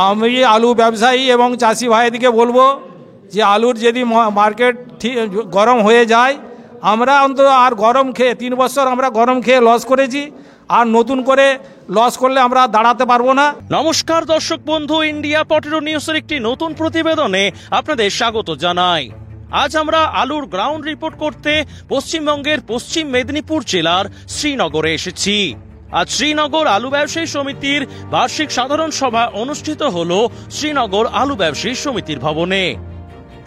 আমি আলু ব্যবসায়ী এবং চাষি ভাইদিকে বলবো যে আলুর যদি মার্কেট গরম হয়ে যায়, আমরা অন্তত আর গরম খেয়ে 3 বছর আমরা গরম খেয়ে লস করেছি, আর নতুন করে লস করলে আমরা দাঁড়াতে পারবো না। নমস্কার দর্শক বন্ধু, ইন্ডিয়া পটেটো নিউজের একটি নতুন প্রতিবেদনে আপনাদের স্বাগত জানাই। আজ আমরা আলুর গ্রাউন্ড রিপোর্ট করতে পশ্চিমবঙ্গের পশ্চিম মেদিনীপুর জেলার শ্রীনগরে এসেছি। আজ শ্রীনগর আলু ব্যবসায়ী সমিতির বার্ষিক সাধারণ সভা অনুষ্ঠিত হলো শ্রীনগর আলু ব্যবসায়ী সমিতির ভবনে।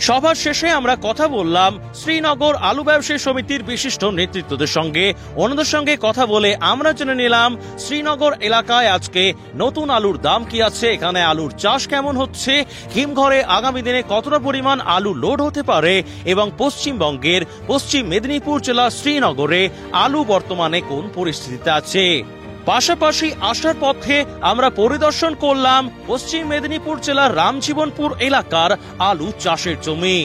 সভার শেষে আমরা কথা বললাম শ্রীনগর আলু ব্যবসায়ী সমিতির বিশিষ্ট নেতৃত্বদের সঙ্গে। অন্যদের সঙ্গে কথা বলে আমরা জেনে নিলাম শ্রীনগর এলাকায় আজকে নতুন আলুর দাম কি আছে, এখানে আলুর চাষ কেমন হচ্ছে, হিমঘরে আগামী দিনে কতটা পরিমাণ আলু লোড হতে পারে এবং পশ্চিমবঙ্গের পশ্চিম মেদিনীপুর জেলার শ্রীনগরে আলু বর্তমানে কোন পরিস্থিতিতে আছে। পাশাপাশি আসার পথে আমরা পরিদর্শন করলাম পশ্চিম মেদিনীপুর জেলার রামজীবনপুর এলাকার আলু চাষের জমি।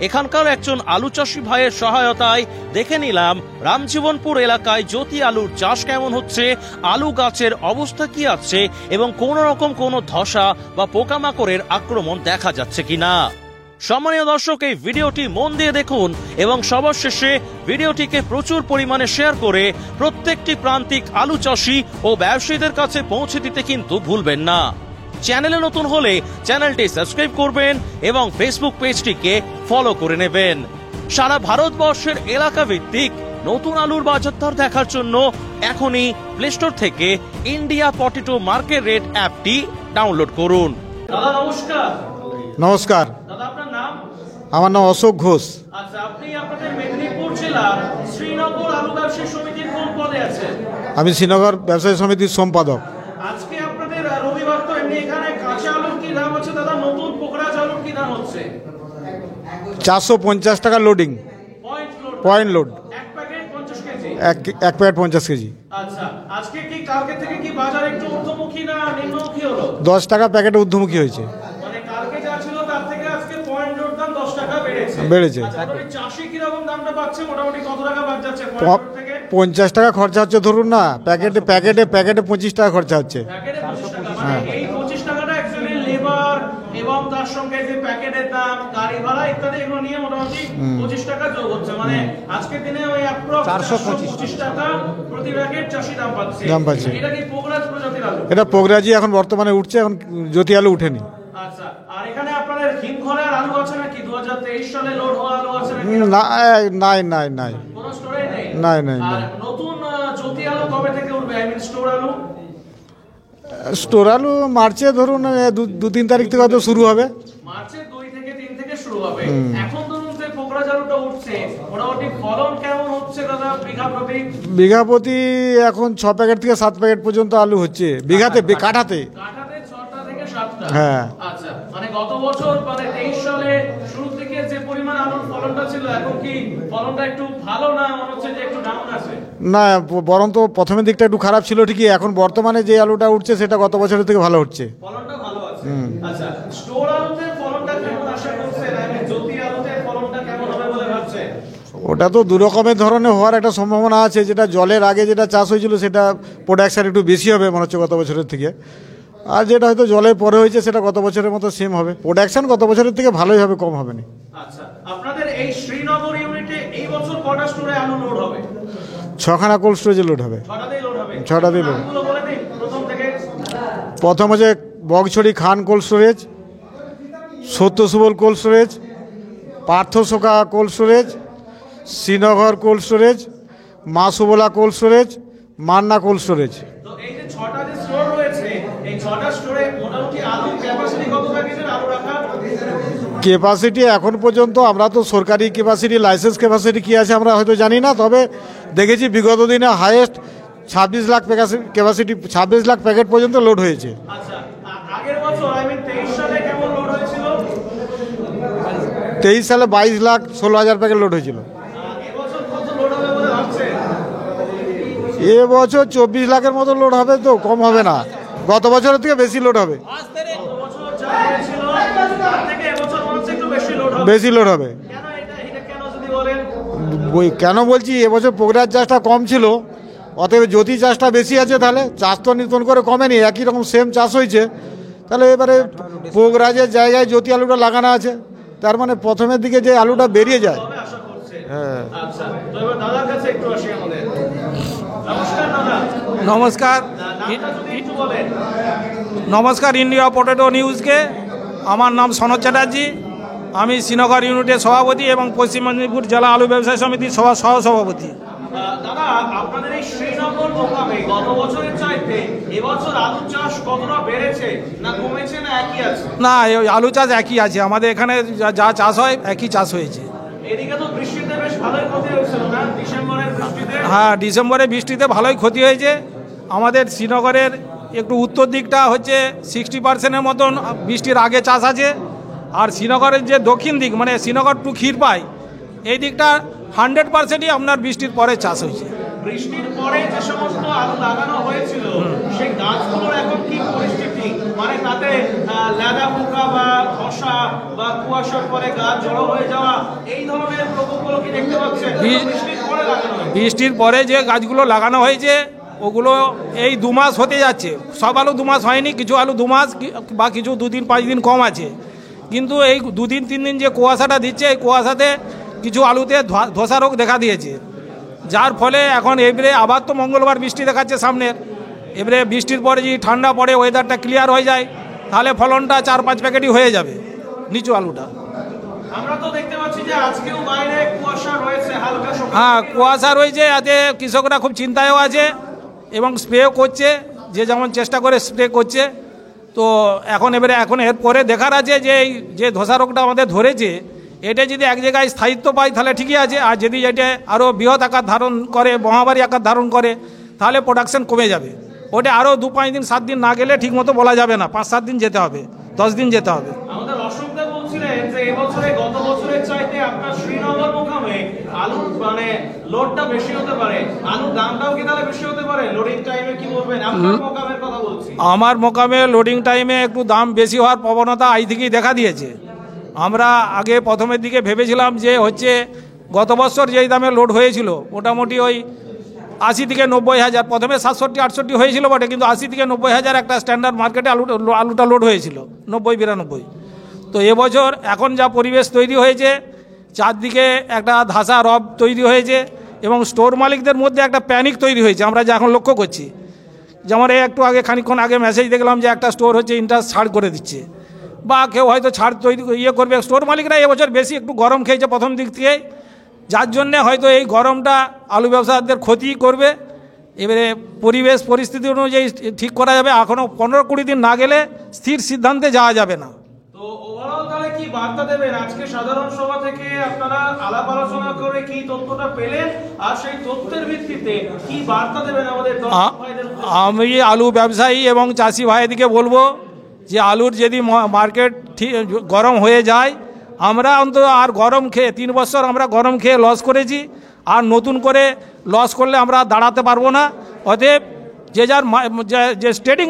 এখানকার একজন আলু চাষী ভাইয়ের সহায়তায় দেখে নিলাম রামজীবনপুর এলাকায় জ্যোতি আলুর চাষ কেমন হচ্ছে, আলু গাছের অবস্থা কি আছে এবং কোন রকম কোনো ধসা বা পোকামাকড়ের আক্রমণ দেখা যাচ্ছে কিনা। সম্মানীয় দর্শক, এই ভিডিওটি মন দিয়ে দেখুন এবং সবার শেষে ভিডিওটিকে প্রচুর পরিমাণে শেয়ার করে প্রত্যেকটি প্রান্তিক আলু চাষী ও ব্যবসায়ীদের কাছে পৌঁছে দিতে কিন্তু ভুলবেন না। চ্যানেলে নতুন হলে চ্যানেলটি সাবস্ক্রাইব করবেন এবং ফেসবুক পেজটিকে ফলো করে নেবেন। সারা ভারতবর্ষের এলাকা ভিত্তিক নতুন আলুর বাজার দর দেখার জন্য এখনই প্লে স্টোর থেকে ইন্ডিয়া পটেটো মার্কেট রেট অ্যাপটি ডাউনলোড করুন। দাদা নমস্কার। নমস্কার। দাদা আপনার নাম? আমার নাম অশোক ঘোষ। আচ্ছা, আপনি আপনাদের মেদিনীপুর জেলার শ্রীনগর আলু ব্যবসায়ী সমিতির কোন পদে আছেন? আমি শ্রীনগর ব্যবসায়ী সমিতির সম্পাদক। আজকে আপনাদের রবিবার, তো এমনি এখানে কাঁচা আলুর কি দাম হচ্ছে দাদা, নতুন পোকরাজ আলুর কি দাম হচ্ছে? 450 টাকা লোডিং, পয়েন্ট লোড, এক প্যাকেট 50 কেজি। এক প্যাকেট 50 কেজি। আচ্ছা, আজকে কি কালকে থেকে কি বাজার একটু ঊর্ধ্বমুখী না নিম্নমুখী হলো? 10 টাকা প্যাকেটে ঊর্ধ্বমুখী হয়েছে। মানে কালকে যা ছিল তার থেকে আজকে পয়েন্ট লোড দাম 10 টাকা বেড়েছে। আচ্ছা, তবে চাষি কি রকম দামটা পাচ্ছে, মোটামুটি কত টাকা বাদ যাচ্ছে পয়েন্ট লোড থেকে? 50 টাকা খরচা হচ্ছে ধরুন না, প্যাকেটে 25 টাকা খরচা হচ্ছে। প্যাকেটে 25 টাকা, মানে এই 25 টাকাটা অ্যাকচুয়ালি লেবার এবং তার সঙ্গে যে প্যাকেটের দাম, গাড়ি ভাড়া ইত্যাদি এগুলো নিয়ে মোটামুটি 25 টাকা যোগ হচ্ছে। মানে আজকের দিনে ওই অ্যাপ্রক্স 425 টাকা প্রতি প্যাকেট চাষি দাম পাচ্ছে। এটা কি পোগরাজ প্রজাতির আলু? এটা পোগরাজি এখন বর্তমানে উঠছে, এখন জ্যোতি আলু উঠেনি। আচ্ছা, আর এখানে আপনাদের হিমঘরে আলু আছে নাকি? 2023 সালে লোড হওয়া আলু আছে নাকি? নাই। কোনো স্টোরে নেই? নাই। আর নতুন জ্যোতি আলু কবে থেকে উঠবে? আই মিন স্টোর আলু মার্চে ধরুন 2-3 তারিখ থেকে হয়তো শুরু হবে। মার্চের 2 থেকে 3 থেকে শুরু হবে। এখন ধরুন যে পোকরাজ আলুটা উঠছে, মোটামুটি ফলন কেমন হচ্ছে দাদা বিঘা প্রতি? এখন 6 প্যাকেট থেকে 7 প্যাকেট পর্যন্ত আলু হচ্ছে বিঘাতে, কাঠাতে 6টা থেকে 7টা। হ্যাঁ। আচ্ছা, মানে গত বছর মানে 23 সালে শুরু থেকে যে পরিমাণ আলুর ফলনটা ছিল, এখন কি ফলনটা একটু ভালো না মনে হচ্ছে যে একটু ডাউন আছে? না, বরং তো প্রথমের দিকটা একটু খারাপ ছিল ঠিকই, এখন বর্তমানে যে আলুটা উঠছে সেটা গত বছরের থেকে ভালো হচ্ছে। ফলনটা ভালো আছে। আচ্ছা, স্টোর আলুতে ফলনটা কেমন আশা করছেন? আমি জ্যোতি আলুতে ফলনটা কেমন হবে বলে ভাবছেন? ওটা তো দু রকমের ধরনের হওয়ার একটা সম্ভাবনা আছে। যেটা জলের আগে যেটা চাষ হয়েছিল সেটা প্রোডাকশন একটু বেশি হবে মনে হচ্ছে গত বছরের থেকে, আর যেটা হয়তো জলের পরে হয়েছে সেটা গত বছরের মতো সেম হবে। প্রোডাকশন গত বছরের থেকে ভালোই হবে, কম হবে না। আচ্ছা, আপনাদের এই শ্রীনগর ইউনিটে এই বছর কটা স্টোরে আলু লোড হবে? 6খানা কোল্ড স্টোরেজে লোড হবে। 6টাতেই লোড হবে? 6টাতেই লোড। বলে দিন প্রথম থেকে। প্রথম হচ্ছে বগছড়ি খান cold storage, Satya Subal cold storage, পার্থশোকা cold storage, Srinagar cold storage, Maa Subala cold storage, Manna cold storage. তো এই যে 6টা যে স্টোর রয়েছে, এই 6টা স্টোরে মোটামুটি আলু ক্যাপাসিটি কত প্যাকেটের আলু রাখার? ক্যাপাসিটি এখন পর্যন্ত আমরা তো সরকারি ক্যাপাসিটি, লাইসেন্স ক্যাপাসিটি কী আছে আমরা হয়তো জানি না, তবে দেখেছি বিগত দিনে highest 26 lakh capacity, 26 lakh packet পর্যন্ত লোড হয়েছে। আচ্ছা, আগের বছর আই মিন 23 সালে কেমন লোড হয়েছিল? 23 সালে 22,16,000 প্যাকেট লোড হয়েছিল। এবছর কত লোড হবে বলে ভাবছেন? এবছর 24 লাখের মতো লোড হবে, তো কম হবে না, গত বছরের থেকে বেশি লোড হবে। বেশি লোড হবে। কেন বলছি, এবছর পোগরাজ চাষটা কম ছিল, অতএব জ্যোতি চাষটা বেশি আছে। তাহলে চাষ তো নতুন করে কমেনি, একই রকম সেম চাষ হয়েছে, তাহলে এবারে পোগরাজের জায়গায় জ্যোতি আলুটা লাগানো আছে, তার মানে প্রথমের দিকে যে আলুটা বেরিয়ে যায়। হ্যাঁ, নমস্কার নমস্কার ইন্ডিয়া পটেটো নিউজকে। আমার নাম সনদ চ্যাটার্জি, আমি শ্রীনগর ইউনিটের সভাপতি এবং পশ্চিম মেদিনীপুর জেলা আলু ব্যবসায়ী সমিতির সহসভাপতি। দাদা, আপনাদের এই শ্রীনগর মোকামে গত বছরের চাইতে এবছর আলু চাষ কতটা বেড়েছে না কমেছে না একই আছে? না, এই আলু চাষ একই আছে, আমাদের এখানে যা চাষ হয় একই চাষ হয়েছে। এদিকে তো বৃষ্টিতে বেশ ভালোই ক্ষতি হয়েছিল না ডিসেম্বরের বৃষ্টিতে? হ্যাঁ, ডিসেম্বরে বৃষ্টিতে ভালোই ক্ষতি হয়েছে। আমাদের শ্রীনগরের একটু উত্তর দিকটা হচ্ছে 60% মতন বৃষ্টির আগে চাষ আছে, আর শ্রীনগরের যে দক্ষিণ দিক মানে শ্রীনগর টু ক্ষীরপাই এই দিকটা 100%ই আপনার বৃষ্টির পরে চাষ হয়েছে। বৃষ্টির পরে যে সমস্ত আলু লাগানো হয়েছিল সেই গাছগুলোর এখন কি পরিস্থিতি? মানে তাতে লেদা পোকা বা ধসা বা কুয়াশার পরে গাছ জড়ো হয়ে যাওয়া এই ধরনের প্রকোপগুলো কি দেখতে পাচ্ছেন? বৃষ্টির পরে যে গাছগুলো লাগানো হয়েছে ওগুলো এই 2 মাস হতে যাচ্ছে। সব আলু 2 মাস হয়নি, কিছু আলু 2 মাস বা কিছু 2 দিন 5 দিন কম আছে, কিন্তু এই 2 দিন 3 দিন যে কুয়াশাটা দিচ্ছে এই কুয়াশাতে কিছু আলুতে ধসা রোগ দেখা দিয়েছে, যার ফলে এখন এবারে আবার তো মঙ্গলবার বৃষ্টি দেখাচ্ছে সামনের। এবারে বৃষ্টির পরে যদি ঠান্ডা পড়ে ওয়েদারটা ক্লিয়ার হয়ে যায় তাহলে ফলনটা 4-5 প্যাকেটই হয়ে যাবে নিচু আলুটা। আমরা তো দেখতে পাচ্ছি যে আজকেও বাইরে কুয়াশা রয়েছে, হালকা হ্যাঁ কুয়াশা রয়েছে, এতে কৃষকরা খুব চিন্তায়ও আছে এবং স্প্রেও করছে, যে যেমন চেষ্টা করে স্প্রে করছে। তো এখন এর পরে দেখার আছে যে এই যে ধসা রোগটা আমাদের ধরেছে এটা যদি এক জায়গায় স্থায়িত্ব পায় তাহলে ঠিকই আছে, আর যদি এটা আরও বৃহৎ আকার ধারণ করে মহামারী আকার ধারণ করে তাহলে প্রোডাকশন কমে যাবে। ওটা আরও 2-5 দিন 7 দিন না গেলে ঠিকমতো বলা যাবে না, 5-7 দিন যেতে হবে, 10 দিন যেতে হবে। আমাদের অশোকদা বলছিলেন যে এবছরে গত বছরের চাইতে আপনার শ্রীনগর মোকামে আলুর মানে লোডটা বেশি হতে পারে, আলুর দামটাও কি তাহলে বেশি হতে পারে? লোডিং টাইমে কি বলবেন? আপনার মোকামের কথা বলছি। আমার মোকামে লোডিং টাইমে একটু দাম বেশি হওয়ার প্রবণতা আজ থেকেই দেখা দিয়েছে। আমরা আগে প্রথমের দিকে ভেবেছিলাম যে হচ্ছে গত বছর যেই দামে লোড হয়েছিল মোটামুটি ওই 80 থেকে 90 হাজার, প্রথমে 67-68 হয়েছিল বটে, কিন্তু 80 থেকে 90 হাজার একটা স্ট্যান্ডার্ড মার্কেটে আলুটা লোড হয়েছিল 90-92। তো এবছর এখন যা পরিবেশ তৈরি হয়েছে, চারদিকে একটা ধাসা রব তৈরি হয়েছে এবং স্টোর মালিকদের মধ্যে একটা প্যানিক তৈরি হয়েছে, আমরা যা এখন লক্ষ্য করছি। যেমন একটু আগে খানিকক্ষণ আগে মেসেজ দেখলাম যে একটা স্টোর হচ্ছে ইন্টারেস্ট ছাড় করে দিচ্ছে, বা কেউ হয়তো ছাড় তৈরি করবে। স্টোর মালিকরা এবছর বেশি একটু গরম খেয়েছে প্রথম দিক থেকে, যার জন্যে হয়তো এই গরমটা আলু ব্যবসায়ীদের ক্ষতি করবে। এবারে পরিবেশ পরিস্থিতি অনুযায়ী ঠিক করা যাবে, এখনও 15-20 দিন না গেলে স্থির সিদ্ধান্তে যাওয়া যাবে না। তো ওভারঅল তাহলে কি বার্তা দেবেন? আজকে সাধারণ সভা থেকে আপনারা আলাপ আলোচনা করে কি তথ্যটা পেলেন, আর সেই তথ্যের ভিত্তিতে কি বার্তা দেবেন আমাদের দর্শক ভাইদের? আমি আলু ব্যবসায়ী এবং চাষি ভাইদিকে বলবো যে আলুর যদি মার্কেট গরম হয়ে যায়, আমরা অন্তত আর গরম খেয়ে 3 বছর আমরা গরম খেয়ে লস করেছি, আর নতুন করে লস করলে আমরা দাঁড়াতে পারবো না। অতএব যে যার যে ট্রেডিং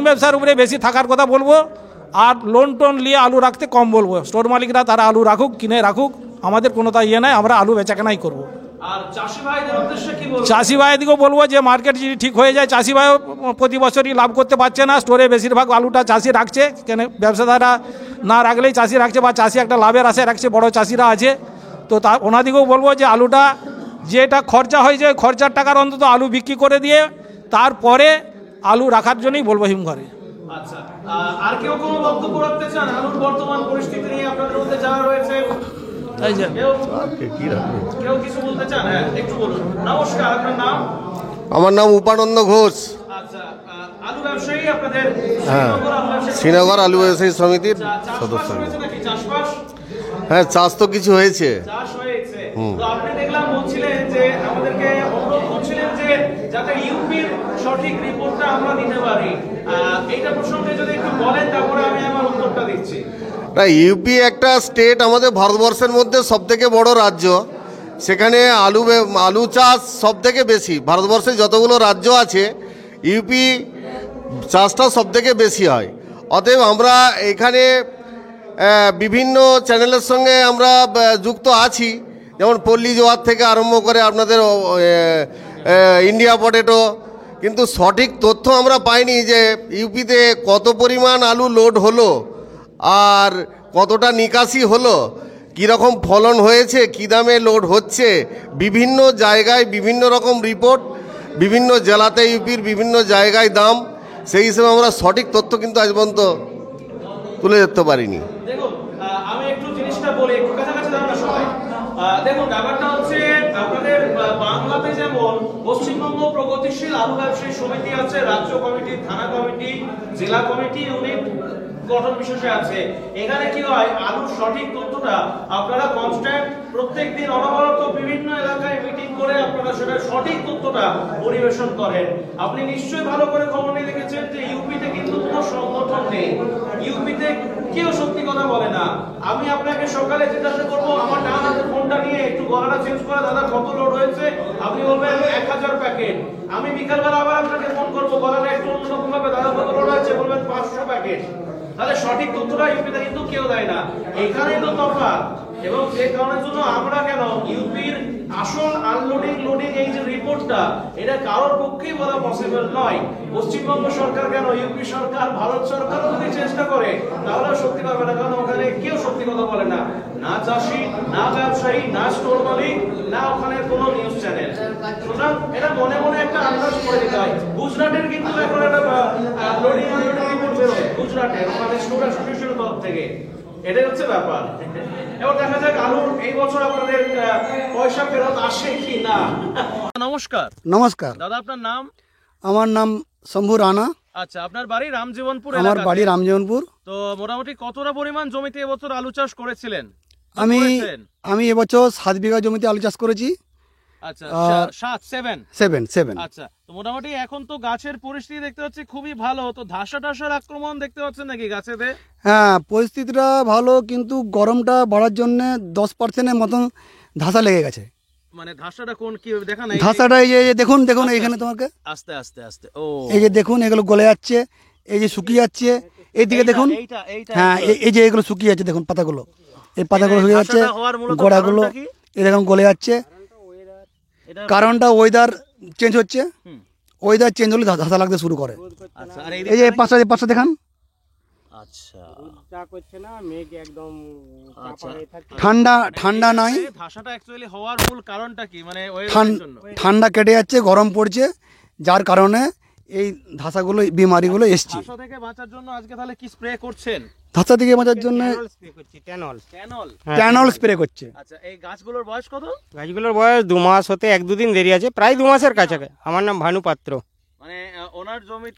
ব্যবসার উপরে বেশি থাকার কথা বলবো, আর লোন টোন নিয়ে আলু রাখতে কম বলবো। স্টোর মালিকরা তারা আলু রাখুক, কিনে রাখুক, আমাদের কোনো তা নাই, আমরা আলু বেচাকেনাই করবো। আর চাষি ভাইদের উদ্দেশ্যে কি বলবো? চাষি ভাইদিকেও বলবো যে মার্কেট যদি ঠিক হয়ে যায়, চাষি ভাইও প্রতি বছরই লাভ করতে পারছে না, স্টোরে বেশিরভাগ আলুটা চাষি রাখছে, কেন ব্যবসাদাররা না রাখলেই চাষি রাখছে, বা চাষি একটা লাভের আশায় রাখছে, বড় চাষিরা আছে। তো ওনাদিকেও বলবো যে আলুটা যেটা খরচা হয়েছে খরচার টাকার অন্তত আলু বিক্রি করে দিয়ে তারপরে আলু রাখার জন্যই বলবো হিমঘরে। আচ্ছা, আর কেউ কোনো বক্তব্য রাখতে চান আলুর বর্তমান পরিস্থিতি নিয়ে? আপনাদের মধ্যে যারা রয়েছে কেউ কিছু বলতে চান? হ্যাঁ, একটু বলুন। নমস্কার, আপনার নাম? আমার নাম উপানন্দ ঘোষ। আচ্ছা, আলু ব্যবসায়ী আপনাদের? হ্যাঁ, শ্রীনগর আলু ব্যবসায়ী সমিতির সদস্য। হ্যাঁ, চাষ তো কিছু হয়েছে। চাষ হয়েছে, তো আপনি দেখলাম বলছিলেন যে আমাদেরকে অনুরোধ করছিলেন যে যাতে ইউপির সঠিক রিপোর্টটা আমরা দিতে পারি, এইটা প্রসঙ্গে যদি একটু বলেন তারপরে আমি আমার উত্তরটা দিচ্ছি। না, ইউপি একটা স্টেট আমাদের ভারতবর্ষের মধ্যে সবথেকে বড় রাজ্য, সেখানে আলু চাষ সবথেকে বেশি। ভারতবর্ষে যতগুলো রাজ্য আছে ইউপি চাষটা সবথেকে বেশি হয়। অতএব আমরা এখানে বিভিন্ন চ্যানেলের সঙ্গে আমরা যুক্ত আছি, যেমন পল্লী জোয়ার থেকে আরম্ভ করে আপনাদের ইন্ডিয়া পটেটো, কিন্তু সঠিক তথ্য আমরা পাইনি যে ইউপিতে কত পরিমাণ আলু লোড হলো আর কতটা নিকাশি হলো, কীরকম ফলন হয়েছে, কী দামে লোড হচ্ছে। বিভিন্ন জায়গায় বিভিন্ন রকম রিপোর্ট, বিভিন্ন জেলাতে ইউপির বিভিন্ন জায়গায় দাম, সেই হিসেবে আমরা সঠিক তথ্য কিন্তু আজ পর্যন্ত তুলে ধরতে পারিনি। দেখুন আমি একটু জিনিসটা বলি, একটু কাছাকাছি দাঁড়ানো সবাই। দেখুন ব্যাপারটা হচ্ছে আপনাদের বাংলাতে যেমন পশ্চিমবঙ্গ প্রগতিশীল আলু ব্যবসায়ী সমিতি আছে, রাজ্য কমিটি, থানা কমিটি, জেলা কমিটি, ইউনিট গঠন বিশেষে আছে। এখানে কি হয়, আলুর সঠিক তথ্যটা আপনারা কনস্ট্যান্ট প্রত্যেকদিন অনবরত বিভিন্ন এলাকায় মিটিং করে আপনারা সেটা সঠিক তথ্যটা পরিবেশন করেন। আপনি নিশ্চয়ই ভালো করে খবর নিয়ে দেখেছেন যে ইউপিতে কিন্তু কোনো সংগঠন নেই, ইউপিতে কেউ সত্যি কথা বলে না। আমি আপনাকে সকালে জিজ্ঞাসা করবো, আমার ডান হাতের ফোনটা নিয়ে একটু গলাটা চেঞ্জ করে, দাদা কত লোড হয়েছে, আপনি বলবেন 1000 প্যাকেট। আমি বিকালবেলা আবার আপনাকে ফোন করবো, গলাটা একটু অন্যরকম ভাবে, দাদা কত লোড হয়েছে, বলবেন 500 প্যাকেট। তাহলে সঠিক তথ্যটা ইউপিতে কিন্তু কেউ দেয় না, এখানেই তো তফাৎ। এবং যে কারণের জন্য আমরা কেন ইউপির আসল আনলোডিং লোডিং এই যে রিপোর্টটা, এটা কারোর পক্ষেই বলা পসিবল নয়। পশ্চিমবঙ্গ সরকার কেন, ইউপি সরকার, ভারত সরকারও যদি চেষ্টা করে তাহলে সত্যি পারবে না, কারণ ওখানে কেউ সত্যি কথা বলে না, না চাষি, না ব্যবসায়ী, না স্টোর মালিক, না ওখানে কোনো নিউজ চ্যানেল। সুতরাং এটা মনে মনে একটা আন্দাজ করে দিতে হয়। গুজরাটের কিন্তু এখন একটা লোডিং আনলোডিং রিপোর্ট বেরোয়, গুজরাটের ওখানে স্টোর অ্যাসোসিয়েশনের তরফ থেকে। এটাই হচ্ছে ব্যাপার। এবার দেখা যাক আলুর এই বছর আপনাদের পয়সা ফেরত আসে কি না। নমস্কার। নমস্কার দাদা আপনার নাম? আমার নাম শম্ভু রানা। আচ্ছা, আপনার বাড়ি রামজীবনপুর আমার এলাকাতে? বাড়ি রামজীবনপুর। তো মোটামুটি কতটা পরিমাণ জমিতে এবছর আলু চাষ করেছিলেন? আমি এবছর 7 বিঘা জমিতে আলু চাষ করেছি। আচ্ছা, 7 আচ্ছা, তো মোটামুটি এখন তো গাছের পরিস্থিতি দেখতে পাচ্ছি খুবই ভালো। তো ধাসার আক্রমণ দেখতে পাচ্ছেন নাকি গাছেতে? হ্যাঁ, পরিস্থিতিটা ভালো, কিন্তু গরমটা বাড়ার জন্য 10%-এর মতন ধাসা লেগে গেছে। মানে ধাসাটা কোন কি দেখা নাই? ধাসাটা এই যে দেখুন এইখানে তোমাকে আস্তে আস্তে আস্তে, ও এই যে দেখুন, এগুলো গলে যাচ্ছে, এই যে শুকিয়ে যাচ্ছে, এইদিকে দেখুন। হ্যাঁ, এই যে এগুলো শুকিয়ে যাচ্ছে, দেখুন পাতাগুলো, এই পাতাগুলো শুকিয়ে যাচ্ছে, গোড়াগুলো এই দেখুন গলে যাচ্ছে। কারণটা ওয়েদার চেঞ্জ হচ্ছে, ওয়েদার চেঞ্জ হলে ধাসা লাগতে শুরু করে। এই যে পাঁচটা দেখান। আচ্ছা, ঠান্ডা নাই। ধাসাটা অ্যাকচুয়ালি হওয়ার মূল কারণটা কি? মানে ঠান্ডা কেটে যাচ্ছে, গরম পড়ছে, যার কারণে এই ধাসাগুলো, বিমারিগুলো এসছে। ধাসা থেকে বাঁচার জন্য আজকে তাহলে কি স্প্রে করছেন? ধাসা থেকে বাঁচার জন্য ট্যানল স্প্রে করছে। আচ্ছা, এই গাছগুলোর বয়স কত? গাছগুলোর বয়স 2 মাস হতে 1-2 দিন দেরি আছে, প্রায় 2 মাসের কাছাকাছি। আমার নাম ভানু পাত্র। মানে ওনার জমি,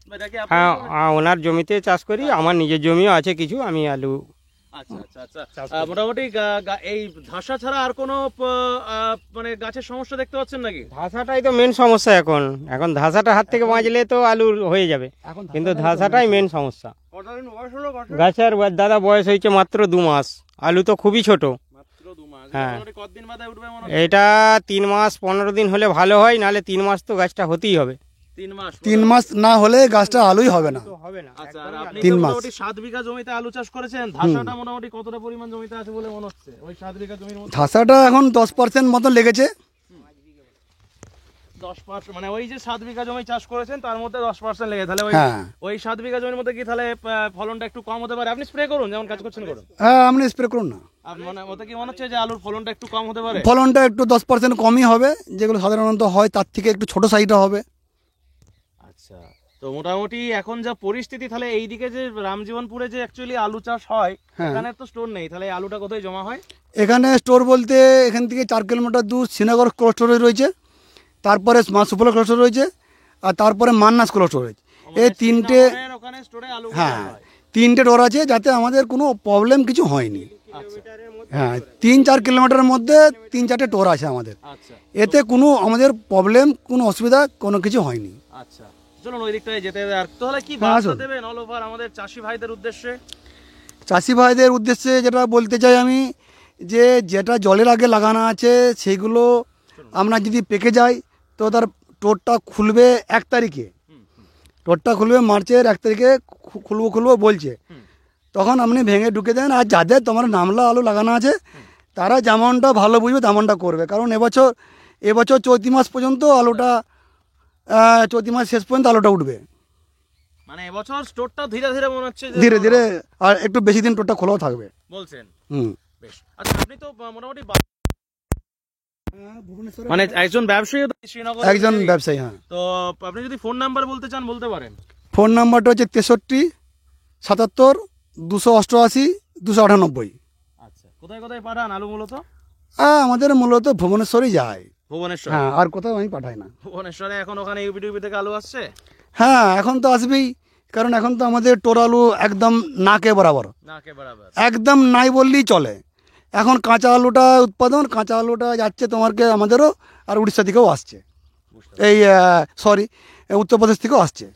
হ্যাঁ, ওনার জমিতে চাষ করি, আমার নিজের জমিও আছে কিছু, আমি আলু। আচ্ছা আচ্ছা আচ্ছা, মোটামুটি এই ধাসা ছাড়া আর কোনো মানে গাছের সমস্যা দেখতে পাচ্ছেন নাকি? ধাসাটাই তো মেন সমস্যা এখন ধাসাটা হাত থেকে বাঁচলে তো আলু হয়ে যাবে, কিন্তু ধাসাটাই মেন সমস্যা। গাছের দাদা বয়স হয়েছে মাত্র 2 মাস, আলু তো খুবই ছোট। হ্যাঁ, এটা 3 মাস 15 দিন হলে ভালো হয়, নাহলে 3 মাস তো গাছটা হতেই হবে। 3 মাস না হলে গাছটা আলুই হবে না। আচ্ছা, আর আপনি 3 মাস। মোটামুটি 7 বিঘা জমিতে আলু চাষ করেছেন, ধাসাটা মোটামুটি কতটা পরিমাণ জমিতে আছে বলে মনে হচ্ছে? ওই 7 বিঘা জমির মধ্যে ধাসাটা এখন 10% মতো লেগেছে। 10%, মানে ওই যে 7 বিঘা জমি চাষ করেছেন তার মধ্যে 10% লেগে, তাহলে ওই 7 বিঘা জমির মধ্যে কি তাহলে ফলনটা একটু কম হতে পারে? আপনি স্প্রে করুন, যেমন কাজ করছেন করুন। হ্যাঁ, আপনি স্প্রে করুন না। মানে ওতে কি মনে হচ্ছে যে আলুর ফলনটা একটু কম হতে পারে? ফলনটা একটু 10% কমই হবে, যেগুলো সাধারণত হয় তার থেকে একটু ছোট সাইজটা হবে। আচ্ছা, তো মোটামুটি এখন যা পরিস্থিতি, তাহলে এইদিকে যে রামজীবনপুরে যে অ্যাকচুয়ালি আলু চাষ হয়, এখানে তো স্টোর নেই, তাহলে আলুটা কোথায় জমা হয়? এখানে স্টোর বলতে এখান থেকে 4 কিলোমিটার দূর শ্রীনগর কোল্ড স্টোরেজ রয়েছে, তারপরে সুফলা কোল্ড স্টোরেজ রয়েছে, আর তারপরে মান্নাস কোল্ড স্টোরেজ। এই 3টে, হ্যাঁ 3টে ডোর আছে, যাতে আমাদের কোনো প্রবলেম কিছু হয়নি। হ্যাঁ, 3-4 কিলোমিটারের মধ্যে 3-4টে টোর আছে আমাদের। এতে কোনো আমাদের প্রবলেম, কোনো অসুবিধা কোনো কিছু হয়নি। আচ্ছা, চলুন ওই দিকটায় যেতে হবে। আর তাহলে কি বার্তা দেবেন অল ওভার আমাদের চাষি ভাইদের উদ্দেশ্যে? চাষি ভাইদের উদ্দেশ্যে যেটা বলতে চাই আমি, যে যেটা জলের আগে লাগানো আছে সেইগুলো আমরা যদি পেকে যাই, তো তার টোরটা খুলবে 1 তারিখে, টোরটা খুলবে মার্চের 1 তারিখে খুলবো বলছে। তখন আপনি ভেঙে ঢুকে দেন। আর যাদের তোমার নামলা আলু লাগানো আছে, তারা যেমনটা ভালো বুঝবে তেমনটা করবে, কারণ এবছর চৈত্র মাস পর্যন্ত আলুটা চৈতি মাস শেষ পর্যন্ত আলুটা উঠবে মানে এবছর স্টোরটা ধীরে ধীরে মনে হচ্ছে যে ধীরে ধীরে, আর একটু বেশি দিন টোটটা খোলাও থাকবে। বলছেন। হুম। বেশ, আচ্ছা আপনি তো মোটামুটি মানে একজন ব্যবসায়ী তো শ্রীনগর একজন ব্যবসায়ী, হ্যাঁ। তো আপনি যদি ফোন নাম্বার বলতে চান বলতে পারেন। ফোন নাম্বারটা হচ্ছে 63 77 288 298। আচ্ছা, কোথায় কোথায় পাঠান আলু মূলত? আমাদের মূলত ভুবনেশ্বরই যায়। ভুবনেশ্বর? হ্যাঁ, আর কোথাও আমি পাঠাই না। ভুবনেশ্বরে এখন ওখানে ইউপি থেকে আলু আসছে? হ্যাঁ, এখন তো আসবেই, কারণ এখন তো আমাদের টোর আলু একদম নাকে বরাবর, নাকে বরাবর একদম নাই বললেই চলে। এখন কাঁচা আলুটা উৎপাদন, কাঁচা আলুটা যাচ্ছে তোমারকে আমাদেরও, আর উড়িষ্যা থেকেও আসছে, এই সরি উত্তরপ্রদেশ থেকেও আসছে।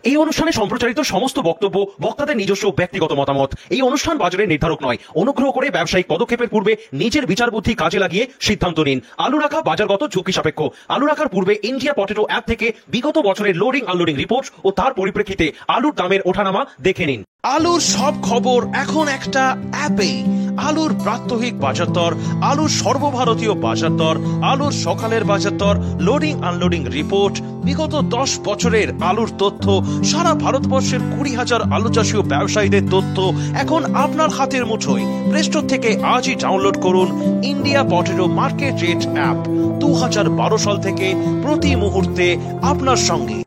এই অনুষ্ঠানে সম্প্রচারিত সমস্ত বক্তব্য বক্তাদের নিজস্ব ব্যক্তিগত মতামত। এই অনুষ্ঠান বাজারের নির্ধারক নয়। অনুগ্রহ করে ব্যবসায়িক পদক্ষেপের পূর্বে নিজের বিচার বুদ্ধি কাজে লাগিয়ে সিদ্ধান্ত নিন। আলু রাখা বাজারগত ঝুঁকি সাপেক্ষ। আলু রাখার পূর্বে ইন্ডিয়া পটেটো অ্যাপ থেকে বিগত বছরের লোডিং আনলোডিং রিপোর্ট ও তার পরিপ্রেক্ষিতে আলুর দামের ওঠানামা দেখে নিন। আলুর সব খবর এখন একটা অ্যাপে। আলুর প্রাত্যহিক বাজার দর, আলুর সর্বভারতীয় বাজার দর, আলুর সকালের বাজার দর, লোডিং আনলোডিং রিপোর্ট, বিগত 10 বছরের আলুর তথ্য, সারা ভারতবর্ষের 20,000 আলু চাষী ও ব্যবসায়ীদের তথ্য এখন আপনার হাতের মুঠোয়। প্লে স্টোর থেকে আজই ডাউনলোড করুন India potato market rate app. 2012 সাল থেকে প্রতি মুহূর্তে আপনার সঙ্গে।